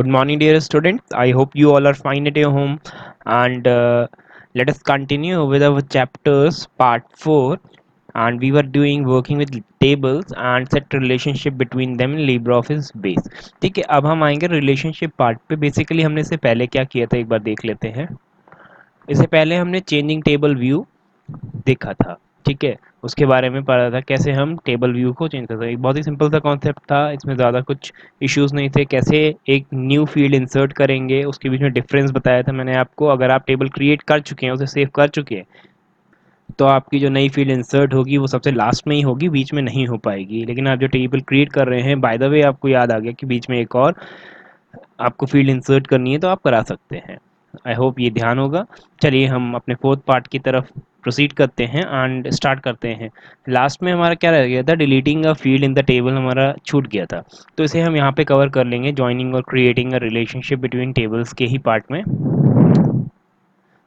Good morning, dear students. I hope you all are fine at your home. And let us continue with our chapters part 4. And we were doing working with tables and set relationship between them in LibreOffice base. ठीक है, अब हम आएंगे relationship part पे. Basically हमने इससे पहले क्या किया था एक बार देख लेते हैं. इससे पहले हमने चेंजिंग टेबल व्यू देखा था. ठीक है, उसके बारे में पढ़ा था कैसे हम टेबल व्यू को चेंज कर सकते हैं. एक बहुत ही सिंपल सा कॉन्सेप्ट था, इसमें ज़्यादा कुछ इश्यूज नहीं थे. कैसे एक न्यू फील्ड इंसर्ट करेंगे उसके बीच में डिफरेंस बताया था मैंने आपको. अगर आप टेबल क्रिएट कर चुके हैं, उसे सेव कर चुके हैं, तो आपकी जो नई फील्ड इंसर्ट होगी वो सबसे लास्ट में ही होगी, बीच में नहीं हो पाएगी. लेकिन आप जो टेबल क्रिएट कर रहे हैं, बाय द वे आपको याद आ गया कि बीच में एक और आपको फील्ड इंसर्ट करनी है तो आप करा सकते हैं. आई होप ये ध्यान होगा. चलिए हम अपने फोर्थ पार्ट की तरफ प्रोसीड करते हैं एंड स्टार्ट करते हैं. लास्ट में हमारा क्या रह गया था, deleting a field in the table हमारा छूट गया था. तो इसे हम यहाँ पे कवर कर लेंगे, जॉइनिंग और creating a relationship between tables के ही पार्ट में.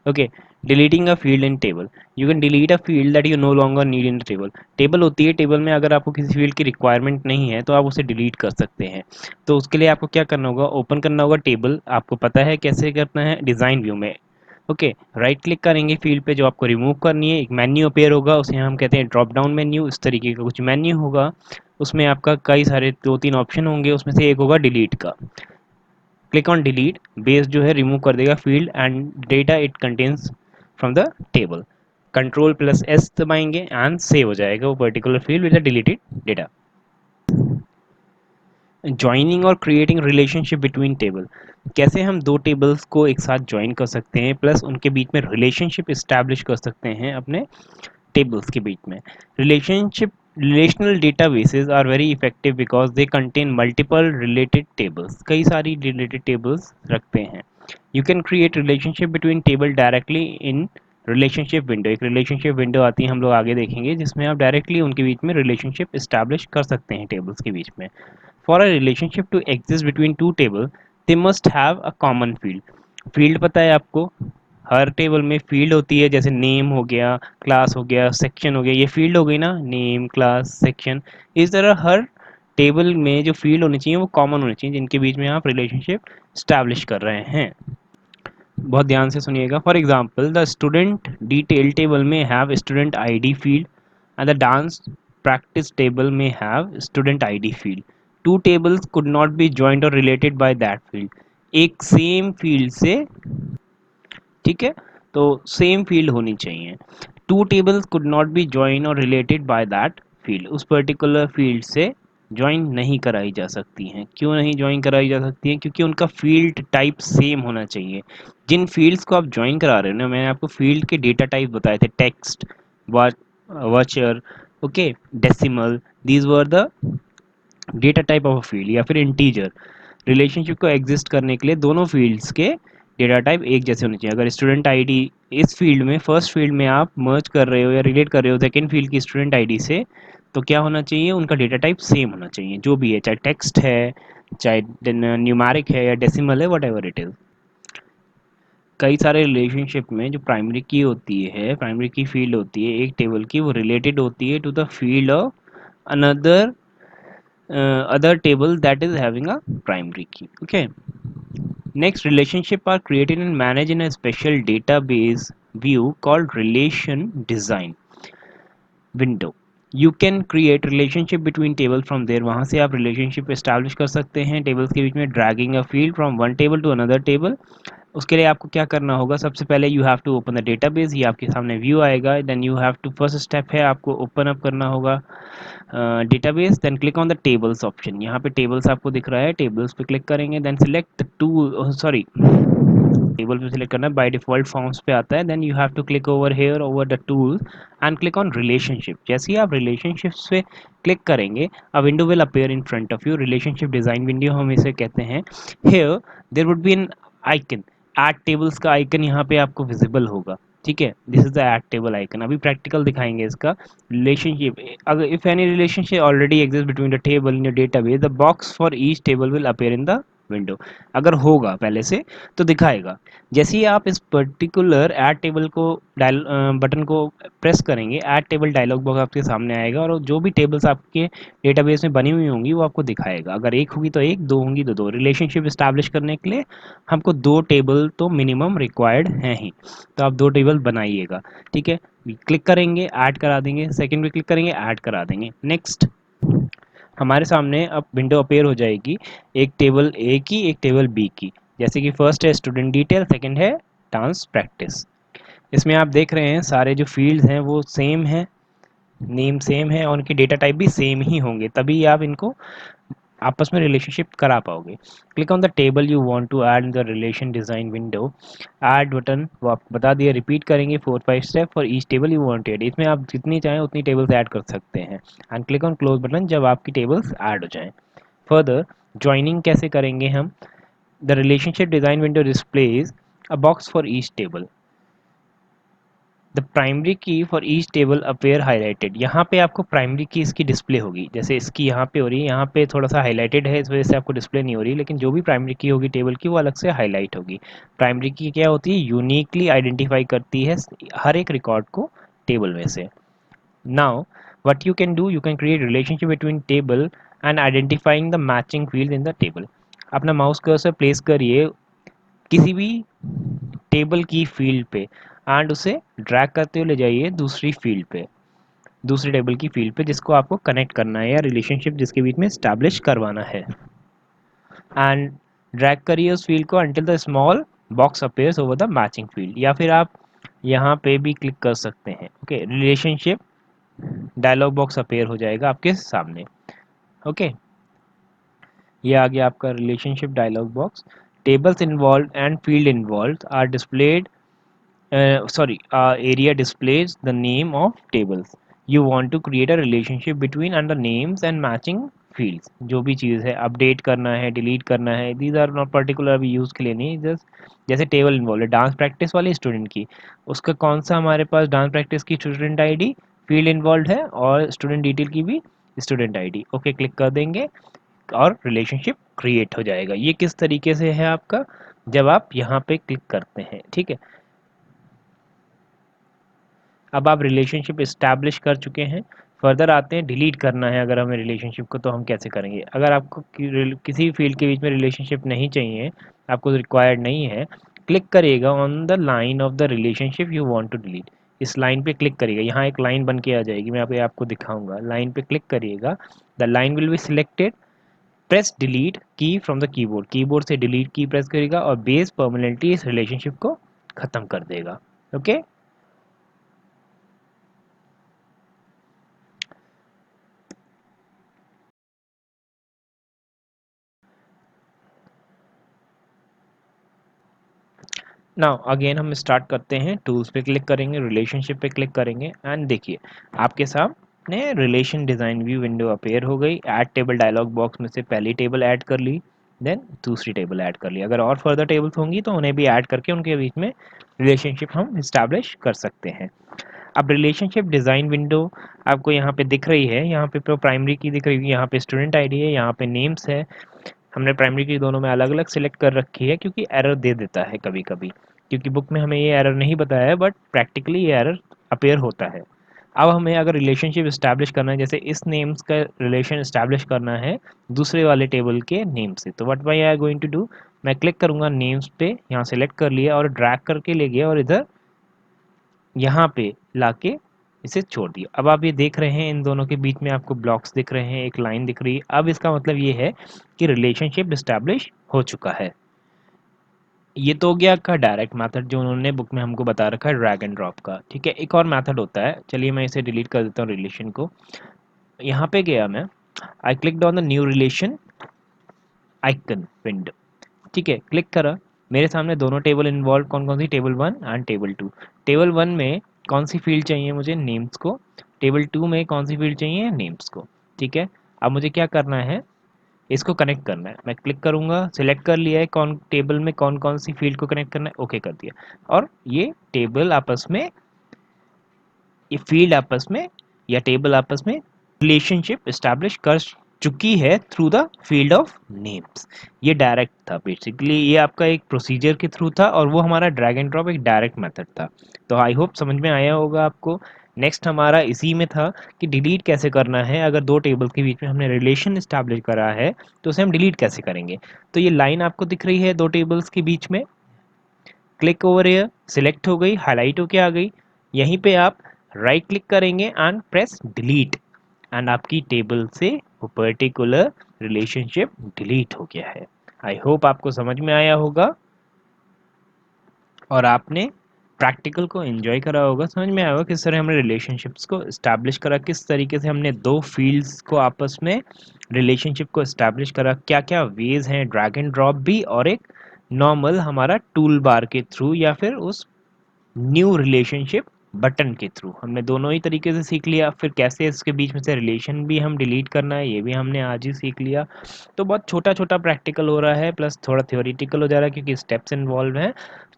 Okay, deleting a field in table. You can delete a field that you know longer need in the table. Table होती है, टेबल में अगर आपको किसी फील्ड की रिक्वायरमेंट नहीं है तो आप उसे डिलीट कर सकते हैं. तो उसके लिए आपको क्या करना होगा, ओपन करना होगा टेबल. आपको पता है कैसे करना है, डिज़ाइन व्यू में. ओके, राइट क्लिक करेंगे फील्ड पे जो आपको रिमूव करनी है. एक मेन्यू अपेयर होगा, उसे हम कहते हैं ड्रॉप डाउन मेन्यू. इस तरीके का कुछ मेन्यू होगा, उसमें आपका कई सारे 2-3 ऑप्शन होंगे, उसमें से एक होगा डिलीट का. Click on delete. बेस जो है रिमूव कर देगा field and data it contains from the table. Control plus S दबाएंगे एंड सेव हो जाएगा वो particular field with the deleted data. Joining और क्रिएटिंग रिलेशनशिप बिटवीन टेबल. कैसे हम दो टेबल्स को एक साथ ज्वाइन कर सकते हैं प्लस उनके बीच में रिलेशनशिप इस्टेब्लिश कर सकते हैं अपने tables के बीच में. Relational databases are very effective because they contain multiple related tables. कई सारी related tables रखते हैं. You can create relationship between table directly in relationship window. एक relationship window आती है, हम लोग आगे देखेंगे, जिसमें आप directly उनके बीच में relationship establish कर सकते हैं tables के बीच में. For a relationship to exist between two tables, they must have a common field. Field पता है आपको, हर टेबल में फील्ड होती है. जैसे नेम हो गया, क्लास हो गया, सेक्शन हो गया, ये फील्ड हो गई ना, नेम क्लास सेक्शन. इस तरह हर टेबल में जो फील्ड होनी चाहिए वो कॉमन होनी चाहिए, जिनके बीच में आप रिलेशनशिप स्टैब्लिश कर रहे हैं. बहुत ध्यान से सुनिएगा. For example, the student detail table में have student ID field and the dance practice table में have student ID field. Two tables could not be joint और रिलेटेड बाय दैट फील्ड. एक सेम फील्ड से, ठीक है, तो same field होनी चाहिए. Two tables could not be join और रिलेटेड बाय दैट फील्ड. उस पर्टिकुलर फील्ड से ज्वाइन नहीं कराई जा सकती हैं. क्यों नहीं ज्वाइन कराई जा सकती हैं? क्योंकि उनका फील्ड टाइप सेम होना चाहिए. जिन फील्ड्स को आप ज्वाइन करा रहे हो ना, मैंने आपको फील्ड के डेटा टाइप बताए थे, text, vulture, okay, decimal. These were the data type of a field. या फिर इंटीजर. रिलेशनशिप को एग्जिस्ट करने के लिए दोनों फील्ड्स के डेटा टाइप एक जैसे होने चाहिए. अगर स्टूडेंट आईडी इस फील्ड में, फर्स्ट फील्ड में आप मर्ज कर रहे हो या रिलेट कर रहे हो सेकेंड फील्ड की स्टूडेंट आईडी से, तो क्या होना चाहिए, उनका डेटा टाइप सेम होना चाहिए, जो भी है, चाहे टेक्स्ट है, चाहे न्यूमेरिक है या डेसिमल है, वट एवर इट इज़. कई सारे रिलेशनशिप में जो प्राइमरी की होती है, प्राइमरी की फील्ड होती है एक टेबल की, वो रिलेटेड होती है to the field of another other table that is having a primary key. Okay, next, relationship are created and managed in a special database view called relation design window. You can create relationship between table from there. वहाँ से आप relationship establish कर सकते हैं tables के बीच में, dragging a field from one table to another table. उसके लिए आपको क्या करना होगा, सबसे पहले you have to open the database. ये आपके सामने व्यू आएगा. Then you have to, first step है आपको ओपन अप करना होगा database. Then click on the tables option. यहाँ पे टेबल्स आपको दिख रहा है, टेबल्स पे क्लिक करेंगे. Then select to, sorry, table पे सिलेक्ट करना है, बाय डिफॉल्ट फॉर्म्स पे आता है. Then you have to click over here over the tool and click on relationship. जैसे ही आप रिलेशनशिप्स पे क्लिक करेंगे, a window will appear in front of you. Relationship design window हम इसे कहते हैं. Here there would be an icon, add tables का आइकन यहाँ पे आपको विजिबल होगा. ठीक है, this is the add table icon. अभी प्रैक्टिकल दिखाएंगे इसका. रिलेशनशिप, अगर if any relationship already exist between the table in your database, the box for each table will appear in the window. अगर होगा पहले से तो दिखाएगा। जैसे ही आप इस पर्टिकुलर ऐड टेबल को डायल बटन को प्रेस करेंगे, ऐड टेबल डायलॉग बॉक्स आपके सामने आएगा और जो भी टेबल्स आपके डेटाबेस में बनी हुई होंगी वो आपको दिखाएगा। अगर एक होगी तो एक, दो होंगी तो दो। रिलेशनशिप इस्टेब्लिश करने के लिए हमको दो टेबल तो मिनिमम रिक्वायर्ड हैं ही, तो आप दो टेबल बनाइएगा। ठीक है, क्लिक करेंगे ऐड करा देंगे, सेकंड पे क्लिक करेंगे ऐड करा देंगे, नेक्स्ट। हमारे सामने अब विंडो अपेयर हो जाएगी, एक टेबल ए की एक टेबल बी की। जैसे कि फर्स्ट है स्टूडेंट डिटेल, सेकंड है डांस प्रैक्टिस। इसमें आप देख रहे हैं सारे जो फील्ड्स हैं वो सेम है, नेम सेम है और उनके डेटा टाइप भी सेम ही होंगे, तभी आप इनको आपस में रिलेशनशिप करा पाओगे। Click on the table you want to add in the relation design window. Add button वो आपको बता दिया, रिपीट करेंगे 4-5 step for each table you want add. इसमें आप जितनी चाहें उतनी टेबल्स ऐड कर सकते हैं। And click on close button जब आपकी टेबल्स ऐड हो जाएं। फर्दर ज्वाइनिंग कैसे करेंगे हम? The relationship design window displays a box for each table. The primary key for each table appear highlighted. यहाँ पे आपको प्राइमरी की इसकी डिस्प्ले होगी, जैसे इसकी यहाँ पे हो रही है, यहाँ पे थोड़ा सा हाईलाइटेड है इस वजह से आपको डिस्प्ले नहीं हो रही, लेकिन जो भी प्राइमरी की होगी टेबल की वो अलग से हाईलाइट होगी। प्राइमरी की क्या होती है? यूनिकली आइडेंटिफाई करती है हर एक रिकॉर्ड को टेबल में से। Now what you can do, you can create relationship between table and identifying the matching field in the table। अपना माउस कर्सर प्लेस करिए किसी भी टेबल की फील्ड पे एंड उसे ड्रैग करते हुए ले जाइए दूसरी फील्ड पे, दूसरी टेबल की फील्ड पे जिसको आपको कनेक्ट करना है या रिलेशनशिप जिसके बीच में स्टैब्लिश करवाना है। एंड ड्रैग करिए उस फील्ड को until the small box appears over the matching field, या फिर आप यहाँ पे भी क्लिक कर सकते हैं। Okay, relationship dialog box appear हो जाएगा आपके सामने। ओके, ये आ गया आपका relationship dialog box. Tables involve and field involve are displayed, area displays the name of tables you want to create a relationship between and the names and matching fields। जो भी चीज़ है अपडेट करना है, delete करना है, these are not particular अभी use के लिए नहीं, जस्ट जैसे टेबल इन्वॉल्व है डांस प्रैक्टिस वाले स्टूडेंट की, उसका कौन सा हमारे पास डांस प्रैक्टिस की स्टूडेंट आईडी फील्ड इन्वॉल्व है और स्टूडेंट डिटेल की भी स्टूडेंट आईडी। ओके, क्लिक कर देंगे और रिलेशनशिप क्रिएट हो जाएगा। ये किस तरीके से है आपका, जब आप यहाँ पे क्लिक करते हैं। ठीक है, अब आप रिलेशनशिप इस्टेब्लिश कर चुके हैं। फर्दर आते हैं, डिलीट करना है अगर हमें रिलेशनशिप को, तो हम कैसे करेंगे? अगर आपको किसी फील्ड के बीच में रिलेशनशिप नहीं चाहिए, आपको रिक्वायर्ड नहीं है, क्लिक करिएगा on the line of the relationship you want to delete. इस लाइन पे क्लिक करिएगा, यहाँ एक लाइन बन के आ जाएगी, मैं यहाँ पे आपको दिखाऊंगा। लाइन पे क्लिक करिएगा, the line will be selected, press delete की फ्रॉम द कीबोर्ड। कीबोर्ड से डिलीट की प्रेस करेगा और बेस परमानेंटली इस रिलेशनशिप को खत्म कर देगा। ओके, नाउ अगेन हम स्टार्ट करते हैं। टूल्स पे क्लिक करेंगे, रिलेशनशिप पे क्लिक करेंगे एंड देखिए आपके सामने relation design view window appear हो गई। ऐड टेबल डायलॉग बॉक्स में से पहली टेबल ऐड कर ली, देन दूसरी टेबल ऐड कर ली। अगर और फर्दर टेबल्स होंगी तो उन्हें भी ऐड करके उनके बीच में रिलेशनशिप हम इस्टेब्लिश कर सकते हैं। अब रिलेशनशिप डिज़ाइन विंडो आपको यहाँ पे दिख रही है, यहाँ पे प्राइमरी की दिख रही है, यहाँ पे स्टूडेंट आईडी है, यहाँ पे नेम्स है। हमने प्राइमरी की दोनों में अलग अलग सिलेक्ट कर रखी है क्योंकि एरर दे देता है कभी कभी, क्योंकि बुक में हमें ये एरर नहीं बताया है बट प्रैक्टिकली ये एरर अपेयर होता है। अब हमें अगर रिलेशनशिप इस्टेब्लिश करना है, जैसे इस नेम्स का रिलेशन इस्टेब्लिश करना है दूसरे वाले टेबल के नेम से, तो what I going to do, मैं क्लिक करूँगा नेम्स पे, यहाँ सेलेक्ट कर लिया और ड्रैग करके ले गया और इधर यहाँ पे लाके इसे छोड़ दिया। अब आप ये देख रहे हैं इन दोनों के बीच में आपको ब्लॉक्स दिख रहे हैं, एक लाइन दिख रही है। अब इसका मतलब ये है कि रिलेशनशिप इस्टेब्लिश हो चुका है। ये तो हो गया का डायरेक्ट मेथड जो उन्होंने बुक में हमको बता रखा है ड्रैग एंड ड्रॉप का। ठीक है, एक और मेथड होता है, चलिए मैं इसे डिलीट कर देता हूँ रिलेशन को। यहाँ पे गया मैं, I click on the new relation icon window. ठीक है, क्लिक करा, मेरे सामने दोनों टेबल इन्वॉल्व कौन कौन सी, टेबल 1 एंड टेबल 2। टेबल 1 में कौन सी फील्ड चाहिए मुझे, नेम्स को। टेबल 2 में कौन सी फील्ड चाहिए, नेम्स को। ठीक है, अब मुझे क्या करना है, इसको कनेक्ट करना है। मैं क्लिक करूंगा, सिलेक्ट कर लिया है कौन टेबल में कौन कौन सी फील्ड को कनेक्ट करना है, ओके कर दिया। और ये टेबल आपस में, ये फील्ड आपस में या टेबल आपस में रिलेशनशिप इस्टेब्लिश कर चुकी है through the field of names. ये डायरेक्ट था, बेसिकली ये आपका एक प्रोसीजर के थ्रू था और वो हमारा ड्रैग एंड ड्रॉप एक डायरेक्ट मेथड था। तो आई होप समझ में आया होगा आपको। नेक्स्ट हमारा इसी में था कि डिलीट कैसे करना है। अगर दो टेबल के बीच में हमने रिलेशन इस्टेब्लिश करा है तो उसे हम डिलीट कैसे करेंगे। तो ये लाइन आपको दिख रही है दो टेबल्स के बीच में, क्लिक ओवर एयर, सिलेक्ट हो गई, हाईलाइट होके आ गई। यहीं पे आप राइट क्लिक करेंगे एंड प्रेस डिलीट, एंड आपकी टेबल से वो पर्टिकुलर रिलेशनशिप डिलीट हो गया है। आई होप आपको समझ में आया होगा और आपने प्रैक्टिकल को एंजॉय करा होगा, समझ में आया होगा किस तरह हमने रिलेशनशिप्स को इस्टेब्लिश करा, किस तरीके से हमने दो फील्ड्स को आपस में रिलेशनशिप को इस्टेब्लिश करा, क्या क्या वेज हैं ड्रैग एंड ड्रॉप भी और एक नॉर्मल हमारा टूल बार के थ्रू या फिर उस न्यू रिलेशनशिप बटन के थ्रू। हमने दोनों ही तरीके से सीख लिया। फिर कैसे इसके बीच में से रिलेशन भी हम डिलीट करना है ये भी हमने आज ही सीख लिया। तो बहुत छोटा छोटा प्रैक्टिकल हो रहा है प्लस थोड़ा थ्योरेटिकल हो जा रहा है क्योंकि स्टेप्स इन्वॉल्व हैं।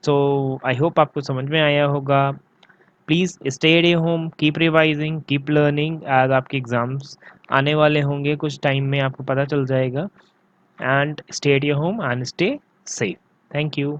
सो आई होप आपको समझ में आया होगा। Please stay at home, keep revising, keep learning, आज आपके एग्ज़ाम्स आने वाले होंगे कुछ टाइम में, आपको पता चल जाएगा। And stay at home and stay safe. Thank you.